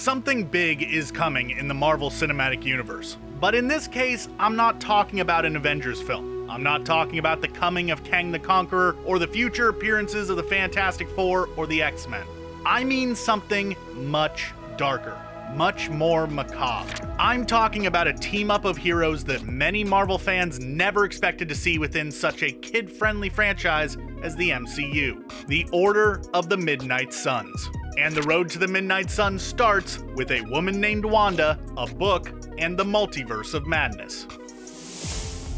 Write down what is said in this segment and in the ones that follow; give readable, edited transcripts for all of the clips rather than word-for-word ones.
Something big is coming in the Marvel Cinematic Universe. But in this case, I'm not talking about an Avengers film. I'm not talking about the coming of Kang the Conqueror or the future appearances of the Fantastic Four or the X-Men. I mean something much darker, much more macabre. I'm talking about a team-up of heroes that many Marvel fans never expected to see within such a kid-friendly franchise as the MCU. The Order of the Midnight Suns. And the road to the Midnight Suns starts with a woman named Wanda, a book, and the Multiverse of Madness.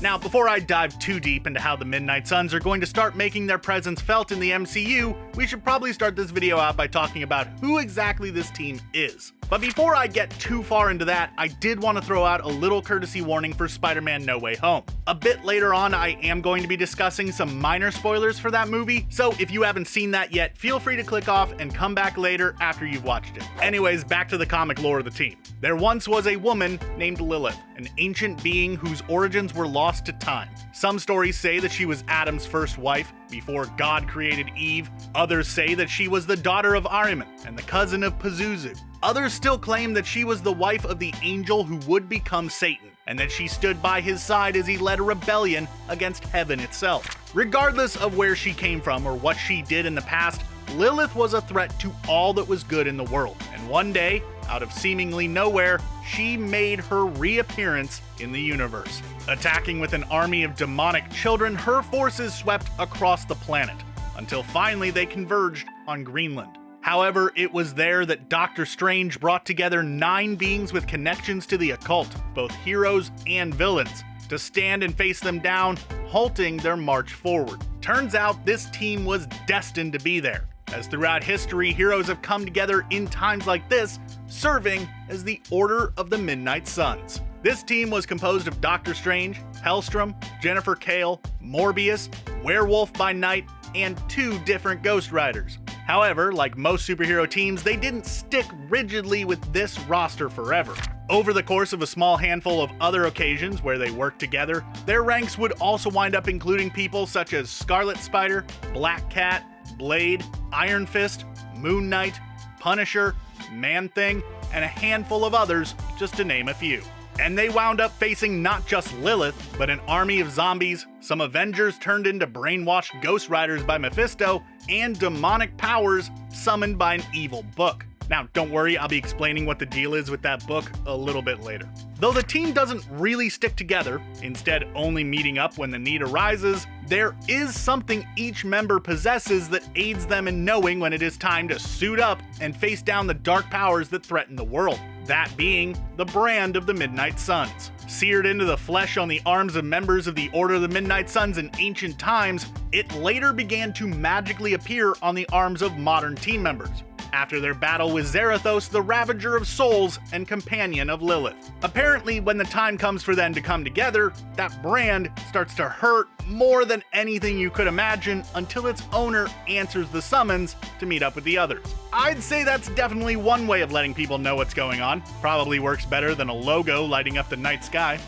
Now, before I dive too deep into how the Midnight Suns are going to start making their presence felt in the MCU, we should probably start this video out by talking about who exactly this team is. But before I get too far into that, I did want to throw out a little courtesy warning for Spider-Man No Way Home. A bit later on, I am going to be discussing some minor spoilers for that movie, so if you haven't seen that yet, feel free to click off and come back later after you've watched it. Anyways, back to the comic lore of the team. There once was a woman named Lilith, an ancient being whose origins were lost to time. Some stories say that she was Adam's first wife before God created Eve. Others say that she was the daughter of Ahriman and the cousin of Pazuzu. Others still claim that she was the wife of the angel who would become Satan, and that she stood by his side as he led a rebellion against heaven itself. Regardless of where she came from or what she did in the past, Lilith was a threat to all that was good in the world, and one day, out of seemingly nowhere, she made her reappearance in the universe. Attacking with an army of demonic children, her forces swept across the planet, until finally they converged on Greenland. However, it was there that Doctor Strange brought together 9 beings with connections to the occult, both heroes and villains, to stand and face them down, halting their march forward. Turns out this team was destined to be there, as throughout history, heroes have come together in times like this, serving as the Order of the Midnight Suns. This team was composed of Doctor Strange, Hellstrom, Jennifer Kale, Morbius, Werewolf by Night, and 2 different Ghost Riders. However, like most superhero teams, they didn't stick rigidly with this roster forever. Over the course of a small handful of other occasions where they worked together, their ranks would also wind up including people such as Scarlet Spider, Black Cat, Blade, Iron Fist, Moon Knight, Punisher, Man-Thing, and a handful of others, just to name a few. And they wound up facing not just Lilith, but an army of zombies, some Avengers turned into brainwashed Ghost Riders by Mephisto, and demonic powers summoned by an evil book. Now, don't worry, I'll be explaining what the deal is with that book a little bit later. Though the team doesn't really stick together, instead only meeting up when the need arises, there is something each member possesses that aids them in knowing when it is time to suit up and face down the dark powers that threaten the world. That being the brand of the Midnight Suns. Seared into the flesh on the arms of members of the Order of the Midnight Suns in ancient times, it later began to magically appear on the arms of modern team members, after their battle with Zarathos, the Ravager of Souls and companion of Lilith. Apparently, when the time comes for them to come together, that brand starts to hurt more than anything you could imagine until its owner answers the summons to meet up with the others. I'd say that's definitely one way of letting people know what's going on. Probably works better than a logo lighting up the night sky.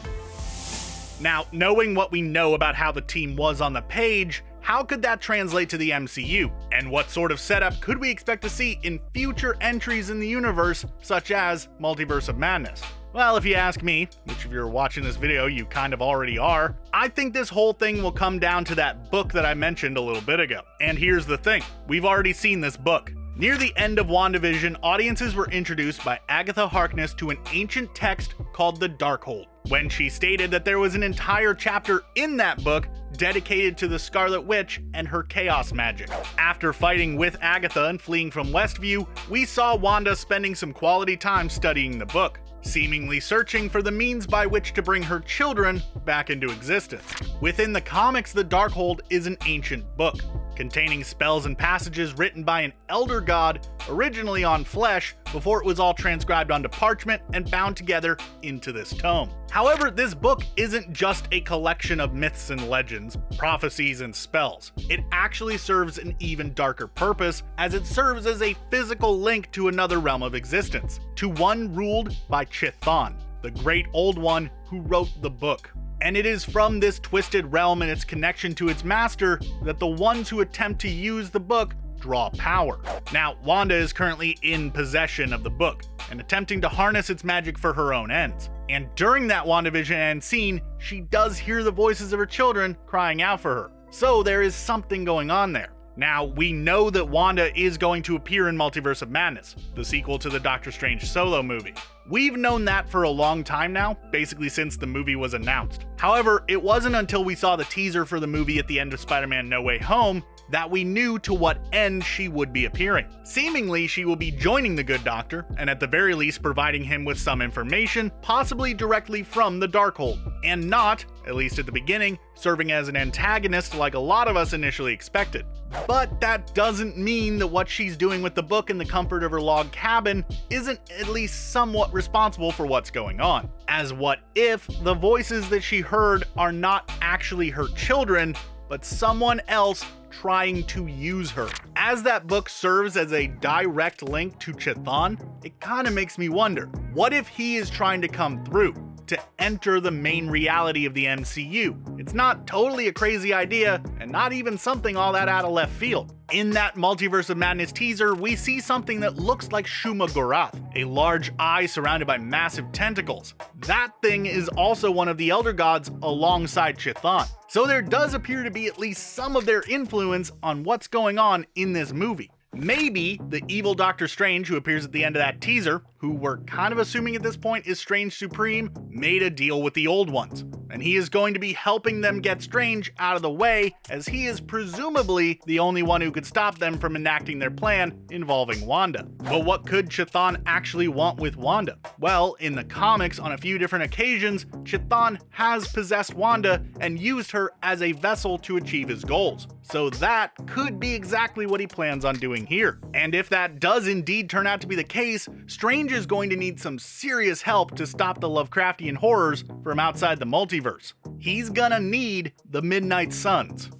Now, knowing what we know about how the team was on the page, how could that translate to the MCU? And what sort of setup could we expect to see in future entries in the universe, such as Multiverse of Madness? Well, if you ask me, which if you're watching this video, you kind of already are, I think this whole thing will come down to that book that I mentioned a little bit ago. And here's the thing, we've already seen this book. Near the end of WandaVision, audiences were introduced by Agatha Harkness to an ancient text called the Darkhold, when she stated that there was an entire chapter in that book dedicated to the Scarlet Witch and her chaos magic. After fighting with Agatha and fleeing from Westview, we saw Wanda spending some quality time studying the book, seemingly searching for the means by which to bring her children back into existence. Within the comics, the Darkhold is an ancient book, containing spells and passages written by an elder god originally on flesh before it was all transcribed onto parchment and bound together into this tome. However, this book isn't just a collection of myths and legends, prophecies and spells. It actually serves an even darker purpose, as it serves as a physical link to another realm of existence, to one ruled by Chthon, the great old one who wrote the book. And it is from this twisted realm and its connection to its master that the ones who attempt to use the book draw power. Now, Wanda is currently in possession of the book and attempting to harness its magic for her own ends. And during that WandaVision end scene, she does hear the voices of her children crying out for her. So there is something going on there. Now, we know that Wanda is going to appear in Multiverse of Madness, the sequel to the Doctor Strange solo movie. We've known that for a long time now, basically since the movie was announced. However, it wasn't until we saw the teaser for the movie at the end of Spider-Man No Way Home that we knew to what end she would be appearing. Seemingly, she will be joining the Good Doctor, and at the very least providing him with some information, possibly directly from the Darkhold, and not, at least at the beginning, serving as an antagonist like a lot of us initially expected. But that doesn't mean that what she's doing with the book in the comfort of her log cabin isn't at least somewhat responsible for what's going on. As what if the voices that she heard are not actually her children, but someone else trying to use her? As that book serves as a direct link to Chthon, it kind of makes me wonder, what if he is trying to come through, to enter the main reality of the MCU? It's not totally a crazy idea, and not even something all that out of left field. In that Multiverse of Madness teaser, we see something that looks like Shuma Gorath, a large eye surrounded by massive tentacles. That thing is also one of the Elder Gods alongside Chthon. So there does appear to be at least some of their influence on what's going on in this movie. Maybe the evil Doctor Strange who appears at the end of that teaser, who we're kind of assuming at this point is Strange Supreme, made a deal with the old ones, and he is going to be helping them get Strange out of the way, as he is presumably the only one who could stop them from enacting their plan involving Wanda. But what could Chthon actually want with Wanda? Well, in the comics, on a few different occasions, Chthon has possessed Wanda and used her as a vessel to achieve his goals. So that could be exactly what he plans on doing here. And if that does indeed turn out to be the case, Strange is going to need some serious help to stop the Lovecraftian horrors from outside the multiverse. He's gonna need the Midnight Suns.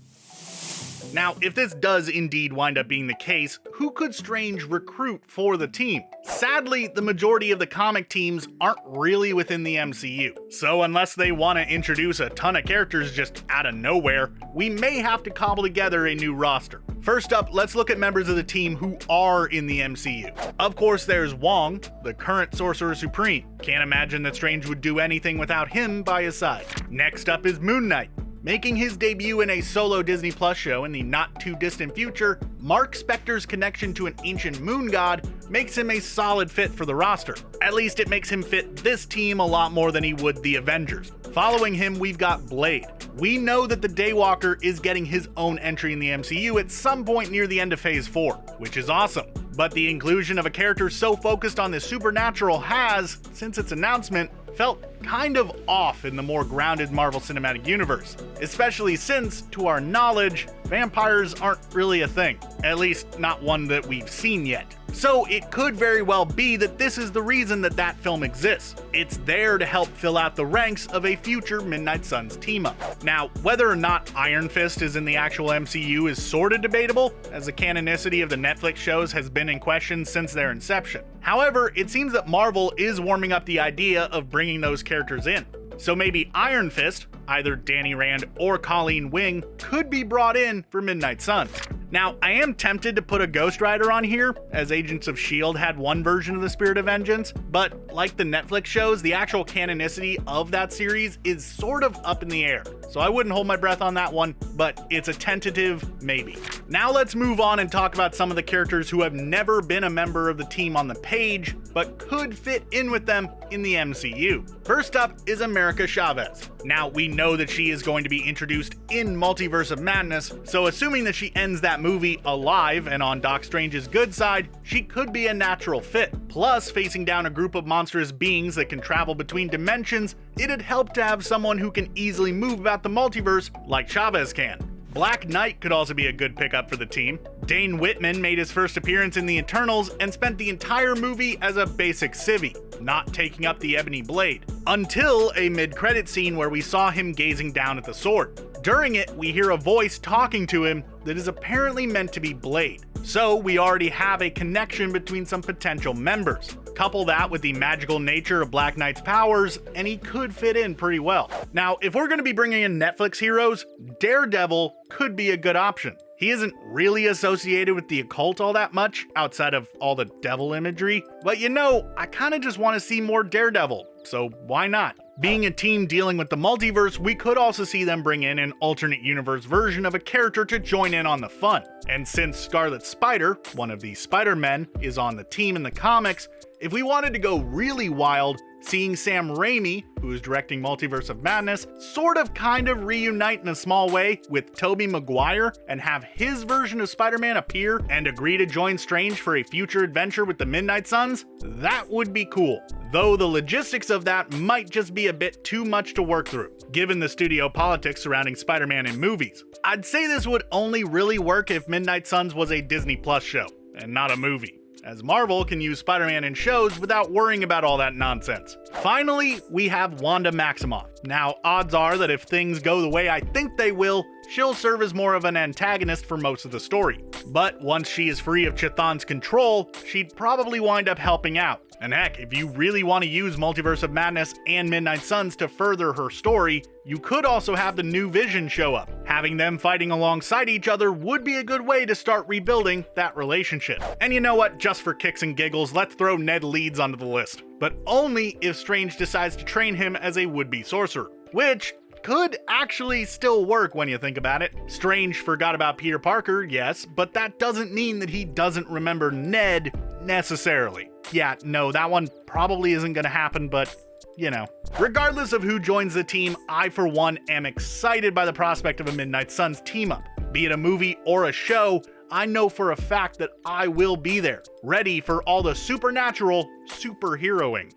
Now, if this does indeed wind up being the case, who could Strange recruit for the team? Sadly, the majority of the comic teams aren't really within the MCU. So unless they want to introduce a ton of characters just out of nowhere, we may have to cobble together a new roster. First up, let's look at members of the team who are in the MCU. Of course, there's Wong, the current Sorcerer Supreme. Can't imagine that Strange would do anything without him by his side. Next up is Moon Knight. Making his debut in a solo Disney Plus show in the not-too-distant future, Mark Spector's connection to an ancient moon god makes him a solid fit for the roster. At least it makes him fit this team a lot more than he would the Avengers. Following him, we've got Blade. We know that the Daywalker is getting his own entry in the MCU at some point near the end of Phase 4, which is awesome. But the inclusion of a character so focused on the supernatural has, since its announcement, felt kind of off in the more grounded Marvel Cinematic Universe, especially since, to our knowledge, vampires aren't really a thing, at least not one that we've seen yet. So it could very well be that this is the reason that that film exists. It's there to help fill out the ranks of a future Midnight Suns team-up. Now, whether or not Iron Fist is in the actual MCU is sorta debatable, as the canonicity of the Netflix shows has been in question since their inception. However, it seems that Marvel is warming up the idea of bringing those characters in. So maybe Iron Fist, either Danny Rand or Colleen Wing, could be brought in for Midnight Suns. Now, I am tempted to put a Ghost Rider on here, as Agents of S.H.I.E.L.D. had one version of the Spirit of Vengeance, but like the Netflix shows, the actual canonicity of that series is sort of up in the air. So I wouldn't hold my breath on that one, but it's a tentative maybe. Now let's move on and talk about some of the characters who have never been a member of the team on the page, but could fit in with them in the MCU. First up is America Chavez. Now, we know that she is going to be introduced in Multiverse of Madness, so assuming that she ends that movie alive and on Doc Strange's good side, she could be a natural fit. Plus, facing down a group of monstrous beings that can travel between dimensions, it'd help to have someone who can easily move about the multiverse like Chavez can. Black Knight could also be a good pickup for the team. Dane Whitman made his first appearance in the Eternals and spent the entire movie as a basic civvy, not taking up the ebony blade, until a mid-credit scene where we saw him gazing down at the sword. During it, we hear a voice talking to him that is apparently meant to be Blade. So we already have a connection between some potential members. Couple that with the magical nature of Black Knight's powers, and he could fit in pretty well. Now, if we're going to be bringing in Netflix heroes, Daredevil could be a good option. He isn't really associated with the occult all that much, outside of all the devil imagery. But you know, I kinda just want to see more Daredevil, so why not? Being a team dealing with the multiverse, we could also see them bring in an alternate universe version of a character to join in on the fun. And since Scarlet Spider, one of the Spider-Men, is on the team in the comics, if we wanted to go really wild, seeing Sam Raimi, who is directing Multiverse of Madness, sort of kind of reunite in a small way with Tobey Maguire and have his version of Spider-Man appear and agree to join Strange for a future adventure with the Midnight Suns, that would be cool. Though the logistics of that might just be a bit too much to work through, given the studio politics surrounding Spider-Man in movies. I'd say this would only really work if Midnight Suns was a Disney Plus show, and not a movie, as Marvel can use Spider-Man in shows without worrying about all that nonsense. Finally, we have Wanda Maximoff. Now, odds are that if things go the way I think they will, she'll serve as more of an antagonist for most of the story. But once she is free of Chthon's control, she'd probably wind up helping out. And heck, if you really want to use Multiverse of Madness and Midnight Suns to further her story, you could also have the New Vision show up. Having them fighting alongside each other would be a good way to start rebuilding that relationship. And you know what, just for kicks and giggles, let's throw Ned Leeds onto the list. But only if Strange decides to train him as a would-be sorcerer. Which could actually still work when you think about it. Strange forgot about Peter Parker, yes, but that doesn't mean that he doesn't remember Ned necessarily. Yeah, no, that one probably isn't gonna happen, but you know. Regardless of who joins the team, I for one am excited by the prospect of a Midnight Suns team up. Be it a movie or a show, I know for a fact that I will be there, ready for all the supernatural superheroing.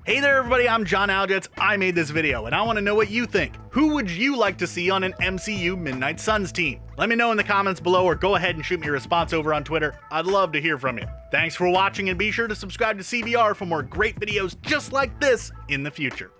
Hey there everybody, I'm John Aljets. I made this video and I want to know what you think. Who would you like to see on an MCU Midnight Suns team? Let me know in the comments below or go ahead and shoot me a response over on Twitter. I'd love to hear from you. Thanks for watching and be sure to subscribe to CBR for more great videos just like this in the future.